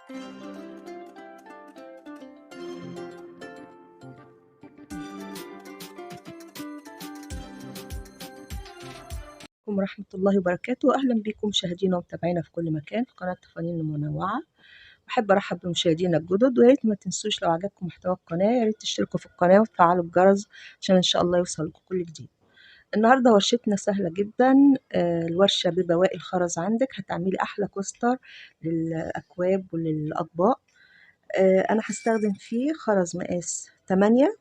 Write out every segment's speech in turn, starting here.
ورحمة الله وبركاته. أهلا بكم مشاهدينا ومتابعينا في كل مكان في قناة تفانين المنوعة. بحب أرحب بمشاهدينا الجدد، وياريت ما تنسوش لو عجبكم محتوى القناة ياريت تشتركوا في القناة وتفعلوا الجرس عشان إن شاء الله يوصلكم كل جديد. النهاردة ورشتنا سهلة جدا، الورشة ببواقي الخرز. عندك هتعملي أحلى كوستر للأكواب وللأطباق. أنا هستخدم فيه خرز مقاس 8،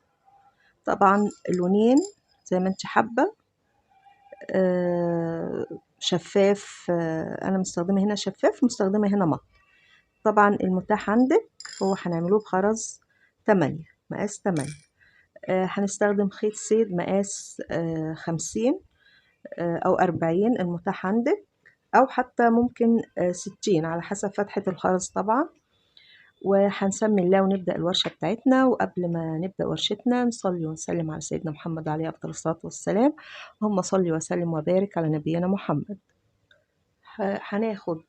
طبعا لونين زي ما انت حابة. شفاف، انا مستخدمه هنا شفاف، مستخدمه هنا مط. طبعا المتاح عندك هو هنعمله بخرز 8 مقاس 8. هنستخدم خيط صيد مقاس 50 او 40 المتاح عندك، او حتى ممكن 60 على حسب فتحة الخرز طبعا. وهنسمي الله ونبدأ الورشة بتاعتنا. وقبل ما نبدأ ورشتنا نصلي ونسلم على سيدنا محمد عليه أفضل الصلاة والسلام. اللهم صل وسلم وبارك على نبينا محمد. هناخد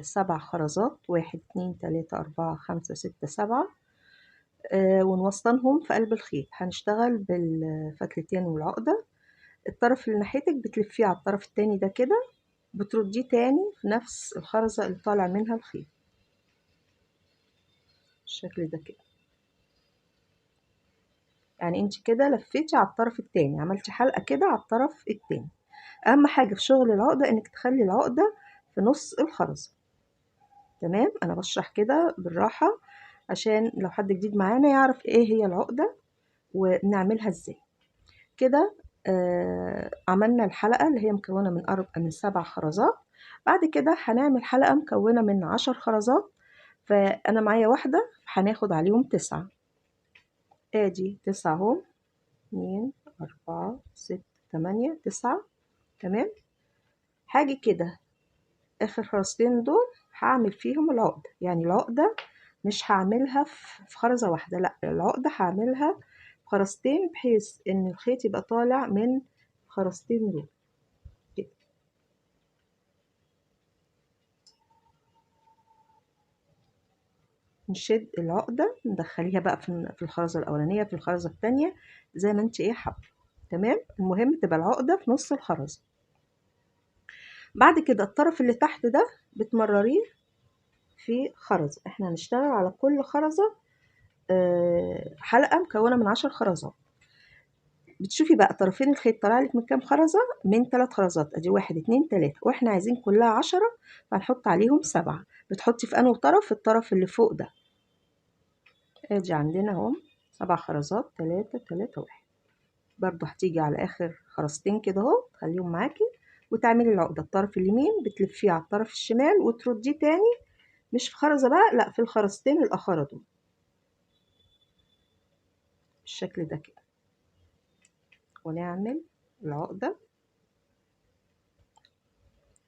7 خرزات، 1 2 3 4 5 6 7، ونوصلهم في قلب الخيط. هنشتغل بالفتلتين والعقدة. الطرف اللي ناحيتك بتلفيه على الطرف التاني ده كده، بترديه تاني في نفس الخرزة اللي طالع منها الخيط بالشكل ده كده. يعني انت كده لفيتي على الطرف التاني، عملتي حلقة كده على الطرف التاني. اهم حاجة في شغل العقدة انك تخلي العقدة في نص الخرزة. تمام، انا بشرح كده بالراحة عشان لو حد جديد معانا يعرف ايه هي العقدة ونعملها ازاي كده. عملنا الحلقة اللي هي مكونة من 7 خرزات. بعد كده هنعمل حلقة مكونة من 10 خرزات، فانا معايا واحدة هناخد عليهم 9. ادي 9 اهو، 2 4 6 8 9. تمام، هاجي كده اخر خرزتين دول هعمل فيهم العقدة. يعني العقدة مش هعملها في خرزة واحدة، لا، العقدة هعملها في خرزتين بحيث ان الخيط يبقى طالع من الخرزتين دول كده. نشد العقدة ندخليها بقى في الخرزة الأولانية، في الخرزة التانية، زي ما انت ايه حابة. تمام، المهم تبقى العقدة في نص الخرزة. بعد كده الطرف اللي تحت ده بتمرريه في خرزة. احنا هنشتغل على كل خرزة حلقة مكونة من 10 خرزات. بتشوفي بقى طرفين الخيط طالع لك من كام خرزة؟ من 3 خرزات. ادي 1 2 3، واحنا عايزين كلها 10 فهنحط عليهم 7. بتحطي في انه طرف؟ الطرف اللي فوق ده. ادي عندنا اهو 7 خرزات، 3 3 1. برضو هتيجي على اخر خرزتين كده اهو تخليهم معاكي وتعملي العقدة. الطرف اليمين بتلفيه على الطرف الشمال وترديه تاني، مش في خرزة بقى، لا، في الخرزتين الاخرى دول بالشكل ده كده. ونعمل العقدة.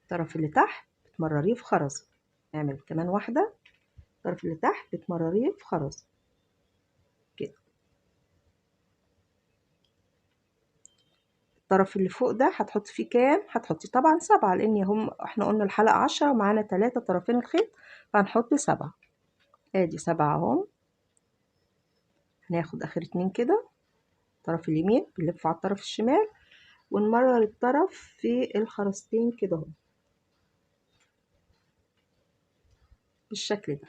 الطرف اللي تحت بتمرريه في خرزة. نعمل كمان واحدة. الطرف اللي تحت بتمرريه في خرزة كده. الطرف اللي فوق ده هتحطي فيه كام؟ هتحطي طبعا 7، لان احنا قلنا الحلقة 10 ومعانا 3 طرفين الخيط، فهنحط 7. ادي 7 اهو. هناخد اخر 2 كده، الطرف اليمين بنلف على الطرف الشمال ونمرر الطرف في الخرزتين كده اهو بالشكل ده.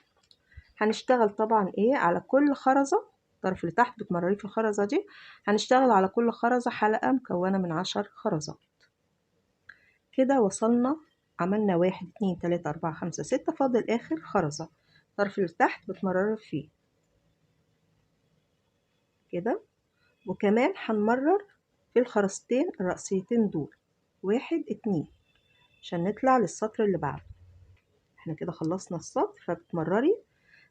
هنشتغل طبعا ايه على كل خرزة. الطرف اللي تحت بتمرريه في الخرزة دي. هنشتغل على كل خرزة حلقة مكونة من 10 خرزات. كده وصلنا، عملنا 1 2 3 4 5 6، فاضل اخر خرزة. الطرف اللي تحت بتمرر فيه كده. وكمان هنمرر في الخرزتين الرئيسيتين دول 1 2 عشان نطلع للسطر اللي بعده. احنا كده خلصنا السطر، فبتمرري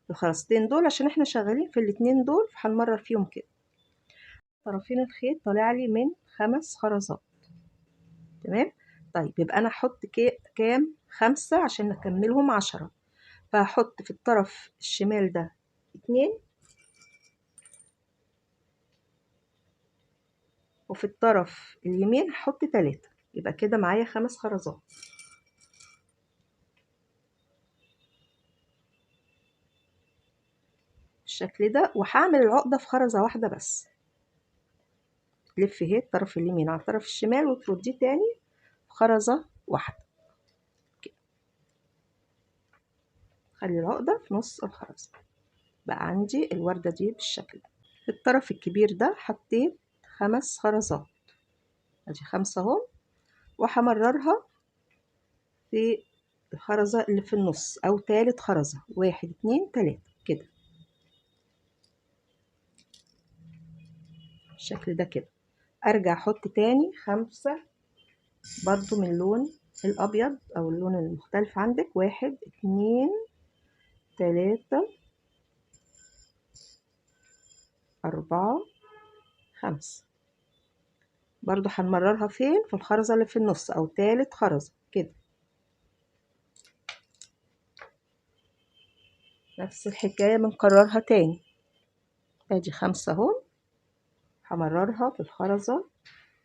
الخرزتين دول عشان احنا شغالين في الاتنين دول، فهنمرر فيهم كده. طرفين الخيط طالع لي من 5 خرزات. تمام، طيب يبقى انا هحط كام؟ 5 عشان نكملهم 10. فهحط في الطرف الشمال ده 2، وفي الطرف اليمين هحط 3، يبقى كده معايا 5 خرزات. بالشكل ده. وهعمل العقدة في خرزة واحدة بس. تلفي اهي الطرف اليمين على الطرف الشمال وترديه تاني في خرزة واحدة كده. خلي العقدة في نص الخرزة. بقى عندي الوردة دي بالشكل ده. في الطرف الكبير ده حطيت 5 خرزات، ادي 5 اهو، وهمررها في الخرزة اللي في النص او تالت خرزة، 1 2 3 كده بالشكل ده كده. ارجع احط تاني 5 برضو من اللون الابيض او اللون المختلف عندك، 1 2 3 4 5. برضو هنمررها فين؟ في الخرزة اللي في النص او تالت خرزة كده. نفس الحكاية بنكررها تاني. ادي 5 اهو، همررها في الخرزة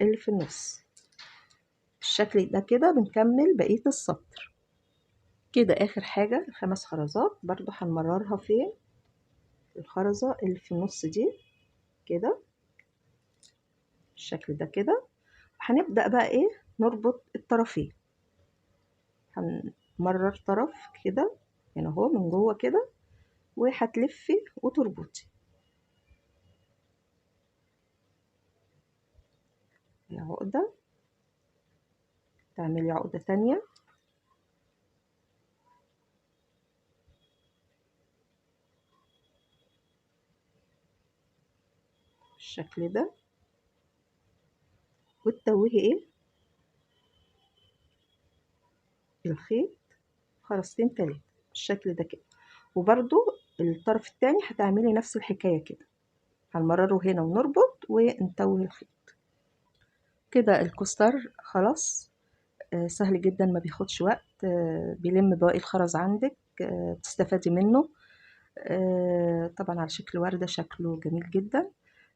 اللي في النص بالشكل ده كده. بنكمل بقية السطر كده. اخر حاجة ال5 خرزات برضو هنمررها فين؟ في الخرزة اللي في النص دي كده بالشكل ده كده. هنبدأ بقى ايه؟ نربط الطرفين. هنمرر طرف كده هنا اهو من جوه كده، وهتلفي وتربطي العقدة، تعملي عقدة تانية بالشكل ده، وتتوهي ايه الخيط خرزتين 3 بالشكل ده كده. وبرضو الطرف التاني هتعملي نفس الحكاية كده، هنمرره هنا ونربط ونتوه الخيط كده. الكوستر خلاص سهل جدا، ما بياخدش وقت، بيلم بواقي الخرز عندك، بتستفادي منه. طبعا على شكل وردة، شكله جميل جدا.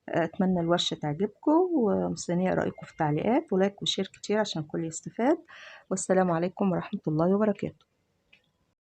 أتمنى الورشة تعجبكم، ومستنية رأيكم في التعليقات، ولايك وشير كتير عشان الكل يستفاد. والسلام عليكم ورحمة الله وبركاته.